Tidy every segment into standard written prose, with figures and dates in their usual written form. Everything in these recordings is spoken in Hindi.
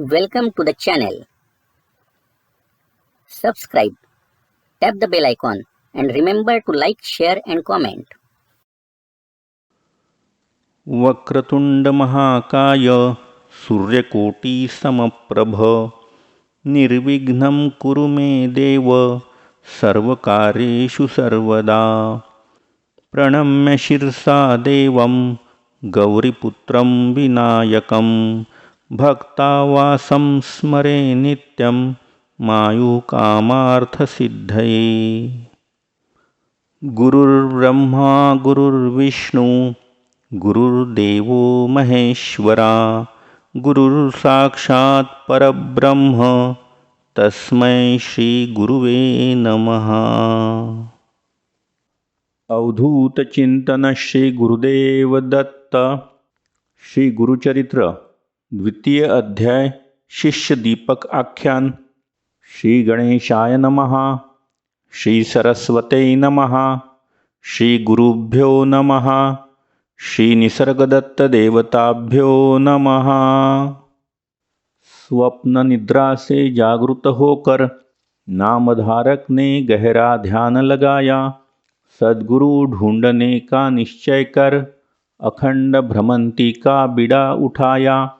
Welcome to the channel. Subscribe, tap the bell icon and remember to like, share and comment. Vakratunda महाकाय सूर्यकोटि समप्रभ निर्विघ्नं कुरु मे देव सर्वकार्येषु सर्वदा। प्रणम्य शिरसा देवं गौरीपुत्रं विनायकं भक्तावासं स्मरे नित्यं मायुकामार्थसिद्धये। गुरुर्ब्रह्मा गुरुर्विष्णु गुरुर्देवो महेश्वरा गुरुर्साक्षात् परब्रह्म तस्मै श्री गुरुवे नमः। अवधूत चिंतन श्री गुरुदेव दत्त। श्री गुरुचरित्र द्वितीय अध्याय शिष्य दीपक आख्यान। श्री गणेशाय नमः। श्री सरस्वते नमः। श्री गुरुभ्यो नमः। श्री निसर्गदत्त देवताभ्यो नमः। स्वप्न निद्रा से जागृत होकर नामधारक ने गहरा ध्यान लगाया। सद्गुरु ढूंढने का निश्चय कर अखंड भ्रमंती का बीड़ा उठाया।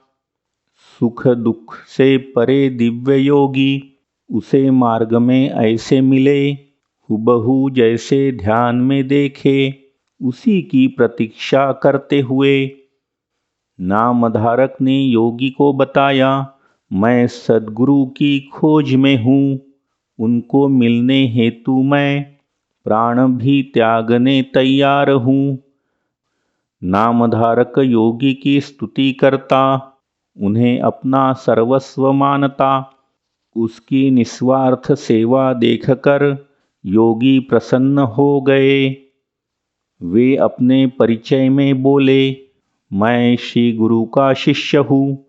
सुख दुख से परे दिव्य योगी उसे मार्ग में ऐसे मिले, हुबहू जैसे ध्यान में देखे उसी की प्रतीक्षा करते हुए। नामधारक ने योगी को बताया, मैं सद्गुरु की खोज में हूँ। उनको मिलने हेतु मैं प्राण भी त्यागने तैयार हूँ। नामधारक योगी की स्तुति करता, उन्हें अपना सर्वस्व मानता। उसकी निस्वार्थ सेवा देखकर योगी प्रसन्न हो गए। वे अपने परिचय में बोले, मैं श्री गुरु का शिष्य हूँ,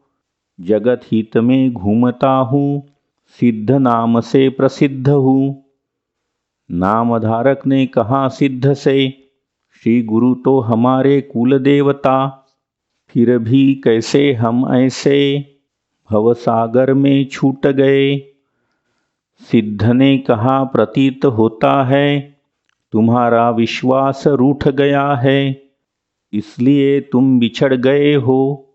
जगत हित में घूमता हूँ, सिद्ध नाम से प्रसिद्ध हूँ। नामधारक ने कहा, सिद्ध से? श्री गुरु तो हमारे कुल देवता, फिर भी कैसे हम ऐसे भवसागर में छूट गए? सिद्ध ने कहा, प्रतीत होता है तुम्हारा विश्वास रूठ गया है, इसलिए तुम बिछड़ गए हो,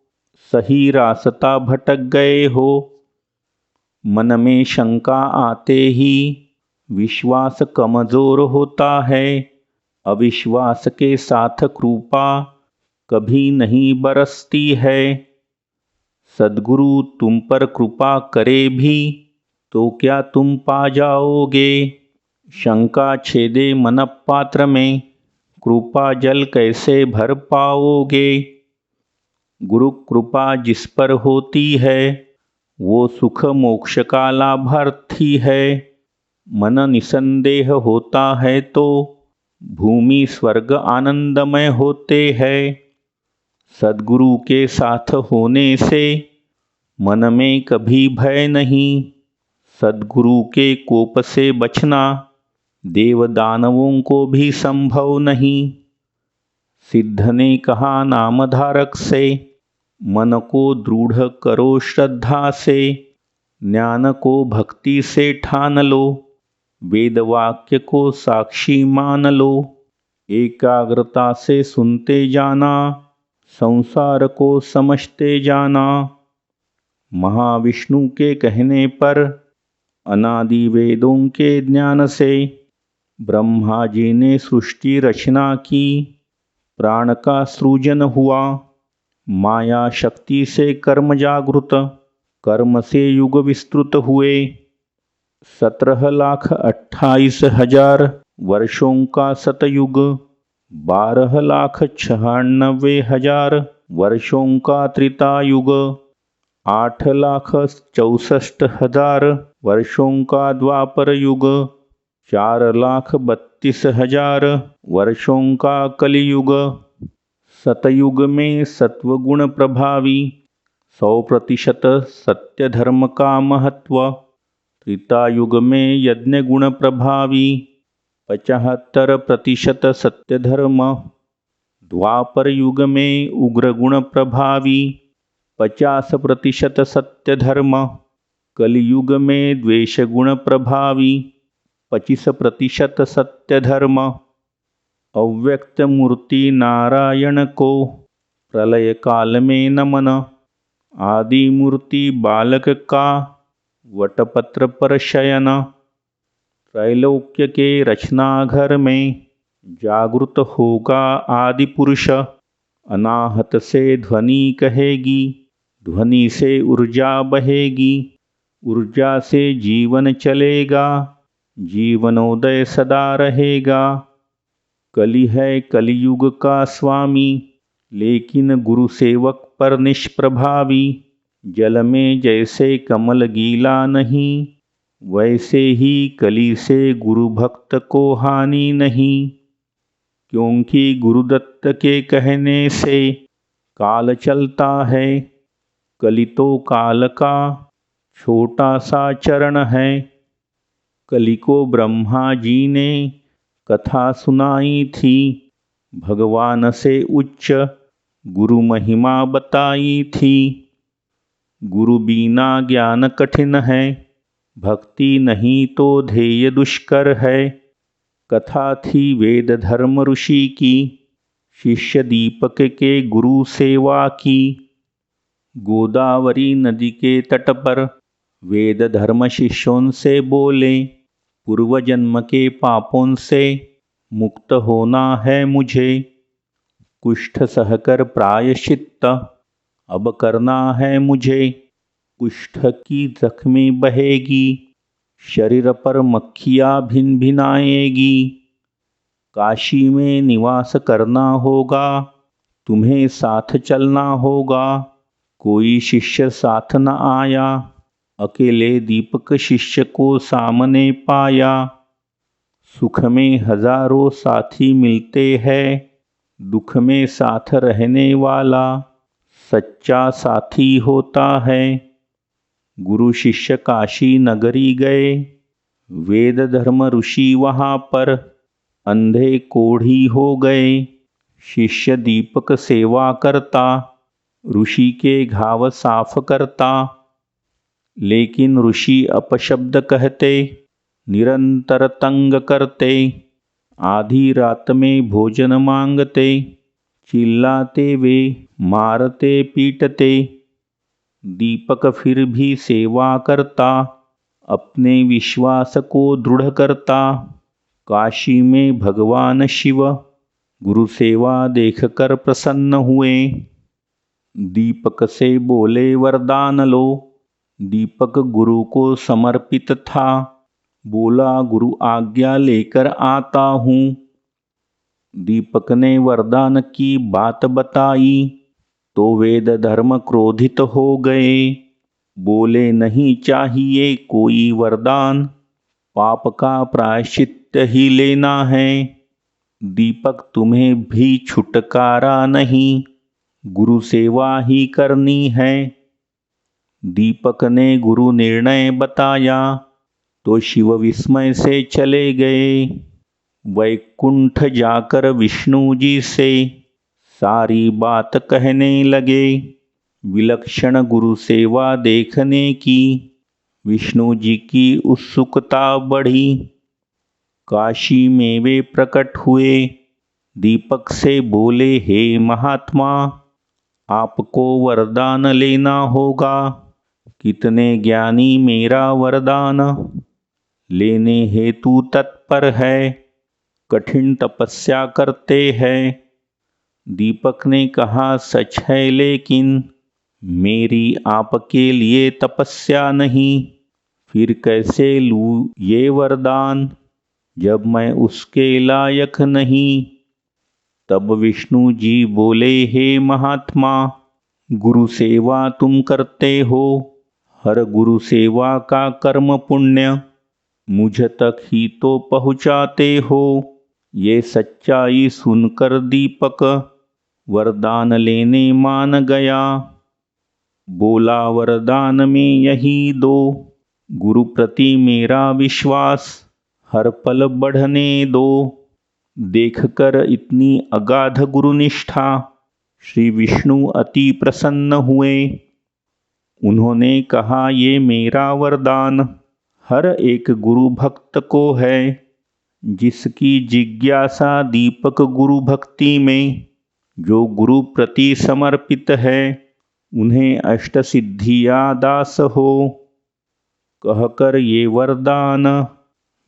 सही रास्ता भटक गए हो। मन में शंका आते ही विश्वास कमजोर होता है। अविश्वास के साथ कृपा कभी नहीं बरसती है। सद्गुरु तुम पर कृपा करे भी तो क्या तुम पा जाओगे? शंका छेदे मन पात्र में कृपा जल कैसे भर पाओगे? गुरु कृपा जिस पर होती है वो सुख मोक्ष का लाभार्थी है। मन निसंदेह होता है तो भूमि स्वर्ग आनंदमय होते हैं। सद्गुरु के साथ होने से मन में कभी भय नहीं। सद्गुरु के कोप से बचना देव दानवों को भी संभव नहीं। सिद्ध ने कहा नामधारक से, मन को दृढ़ करो श्रद्धा से, ज्ञान को भक्ति से ठान लो, वेद वाक्य को साक्षी मान लो। एकाग्रता से सुनते जाना, संसार को समझते जाना। महाविष्णु के कहने पर अनादि वेदों के ज्ञान से ब्रह्मा जी ने सृष्टि रचना की, प्राण का सृजन हुआ। माया शक्ति से कर्म जागृत, कर्म से युग विस्तृत हुए। 17,28,000 वर्षों का सतयुग, 12,96,000 वर्षों का त्रेतायुग, 8,64,000 वर्षों का द्वापर युग, 4,32,000 वर्षों का कलियुग। सतयुग में सत्वगुण प्रभावी 100% सत्य धर्म का महत्व, त्रेतायुग में यज्ञ गुण प्रभावी 75% सत्य धर्म, द्वापर युग में उग्र गुण प्रभावी 50% सत्य धर्म, कलयुग में द्वेष गुण प्रभावी 25% सत्य धर्म, अव्यक्त मूर्ति नारायण को प्रलय काल में नमन, आदि मूर्ति बालक का वटपत्र पर शयन, त्रैलोक्य के रचनाघर में जागृत होगा आदि पुरुष, अनाहत से ध्वनि कहेगी, ध्वनि से ऊर्जा बहेगी, ऊर्जा से जीवन चलेगा, जीवनोदय सदा रहेगा। कली है कलियुग का स्वामी, लेकिन गुरु सेवक पर निष्प्रभावी। जल में जैसे कमल गीला नहीं, वैसे ही कली से गुरु भक्त को हानि नहीं। क्योंकि गुरुदत्त के कहने से काल चलता है, कली तो काल का छोटा सा चरण है। कली को ब्रह्मा जी ने कथा सुनाई थी, भगवान से उच्च गुरु महिमा बताई थी। गुरु बिना ज्ञान कठिन है, भक्ति नहीं तो ध्येय दुष्कर है। कथा थी वेद धर्म ऋषि की, शिष्य दीपक के गुरु सेवा की। गोदावरी नदी के तट पर वेद धर्म शिष्यों से बोले, पूर्व जन्म के पापों से मुक्त होना है मुझे। कुष्ठ सहकर प्रायश्चित्त अब करना है मुझे। कुष्ठ की जख्में बहेगी, शरीर पर मक्खियाँ भिन भिनाएगी। काशी में निवास करना होगा, तुम्हें साथ चलना होगा। कोई शिष्य साथ न आया, अकेले दीपक शिष्य को सामने पाया। सुख में हजारों साथी मिलते हैं, दुख में साथ रहने वाला सच्चा साथी होता है। गुरु शिष्य काशी नगरी गए, वेद धर्म ऋषि वहाँ पर अंधे कोढ़ी हो गए। शिष्य दीपक सेवा करता, ऋषि के घाव साफ करता। लेकिन ऋषि अपशब्द कहते, निरंतर तंग करते। आधी रात में भोजन मांगते, चिल्लाते वे, मारते पीटते। दीपक फिर भी सेवा करता, अपने विश्वास को दृढ़ करता। काशी में भगवान शिव गुरु सेवा देखकर प्रसन्न हुए। दीपक से बोले, वरदान लो। दीपक गुरु को समर्पित था, बोला, गुरु आज्ञा लेकर आता हूँ। दीपक ने वरदान की बात बताई तो वेद धर्म क्रोधित हो गए। बोले, नहीं चाहिए कोई वरदान, पाप का प्रायश्चित्त ही लेना है। दीपक तुम्हें भी छुटकारा नहीं, गुरु सेवा ही करनी है। दीपक ने गुरु निर्णय बताया तो शिव विस्मय से चले गए। वैकुंठ जाकर विष्णु जी से सारी बात कहने लगे। विलक्षण गुरु सेवा देखने की विष्णु जी की उत्सुकता बढ़ी। काशी में वे प्रकट हुए, दीपक से बोले, हे महात्मा, आपको वरदान लेना होगा। कितने ज्ञानी मेरा वरदान लेने हेतु तत्पर है, कठिन तपस्या करते हैं। दीपक ने कहा, सच है, लेकिन मेरी आपके लिए तपस्या नहीं। फिर कैसे लूँ ये वरदान जब मैं उसके लायक नहीं। तब विष्णु जी बोले, हे महात्मा, गुरु सेवा तुम करते हो, हर गुरु सेवा का कर्म पुण्य मुझ तक ही तो पहुँचाते हो। ये सच्चाई सुनकर दीपक वरदान लेने मान गया। बोला, वरदान में यही दो, गुरु प्रति मेरा विश्वास हर पल बढ़ने दो। देखकर इतनी अगाध गुरुनिष्ठा श्री विष्णु अति प्रसन्न हुए। उन्होंने कहा, ये मेरा वरदान हर एक गुरु भक्त को है। जिसकी जिज्ञासा दीपक गुरु भक्ति में, जो गुरु प्रति समर्पित है, उन्हें अष्ट सिद्धियाँ दास हो। कहकर ये वरदान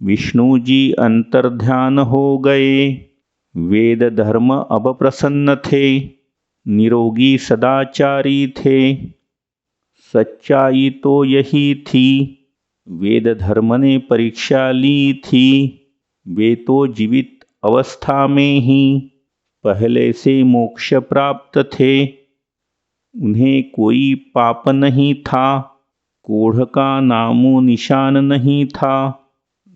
विष्णु जी अंतर्ध्यान हो गए। वेद धर्म अब प्रसन्न थे, निरोगी सदाचारी थे। सच्चाई तो यही थी, वेद धर्म ने परीक्षा ली थी। वे तो जीवित अवस्था में ही पहले से मोक्ष प्राप्त थे। उन्हें कोई पाप नहीं था, कोढ़ का नामो निशान नहीं था।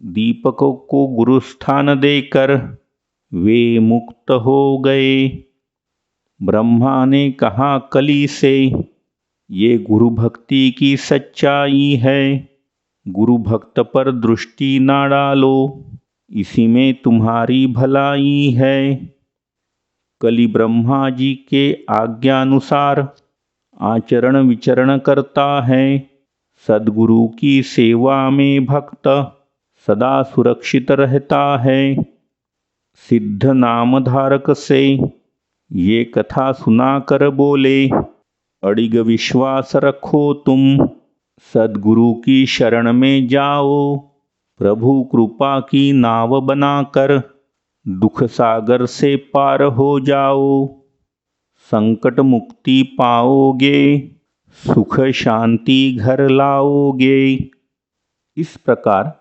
दीपकों को गुरुस्थान देकर वे मुक्त हो गए। ब्रह्मा ने कहा कली से, ये गुरु भक्ति की सच्चाई है। गुरु भक्त पर दृष्टि ना डालो, इसी में तुम्हारी भलाई है। कली ब्रह्मा जी के आज्ञानुसार आचरण विचरण करता है। सद्गुरु की सेवा में भक्त सदा सुरक्षित रहता है। सिद्ध नामधारक से ये कथा सुनाकर बोले, अडिग विश्वास रखो तुम, सद्गुरु की शरण में जाओ। प्रभु कृपा की नाव बनाकर दुख सागर से पार हो जाओ। संकट मुक्ति पाओगे, सुख शांति घर लाओगे। इस प्रकार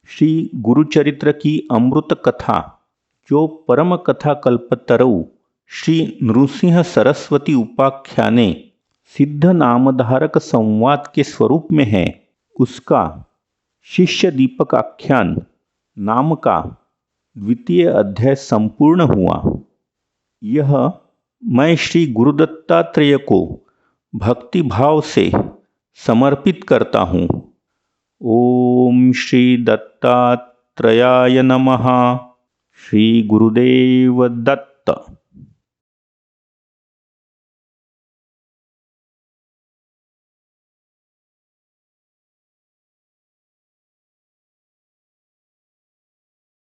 श्री गुरुचरित्र की अमृत कथा, जो परम कथा कल्पतरु श्री नृसिंह सरस्वती उपाख्याने सिद्ध नामधारक संवाद के स्वरूप में है, उसका शिष्य दीपक आख्यान नाम का द्वितीय अध्याय संपूर्ण हुआ। यह मैं श्री गुरुदत्तात्रेय को भक्ति भाव से समर्पित करता हूँ। ओम श्री दत्तात्रेयाय नमः। श्री गुरुदेव दत्त।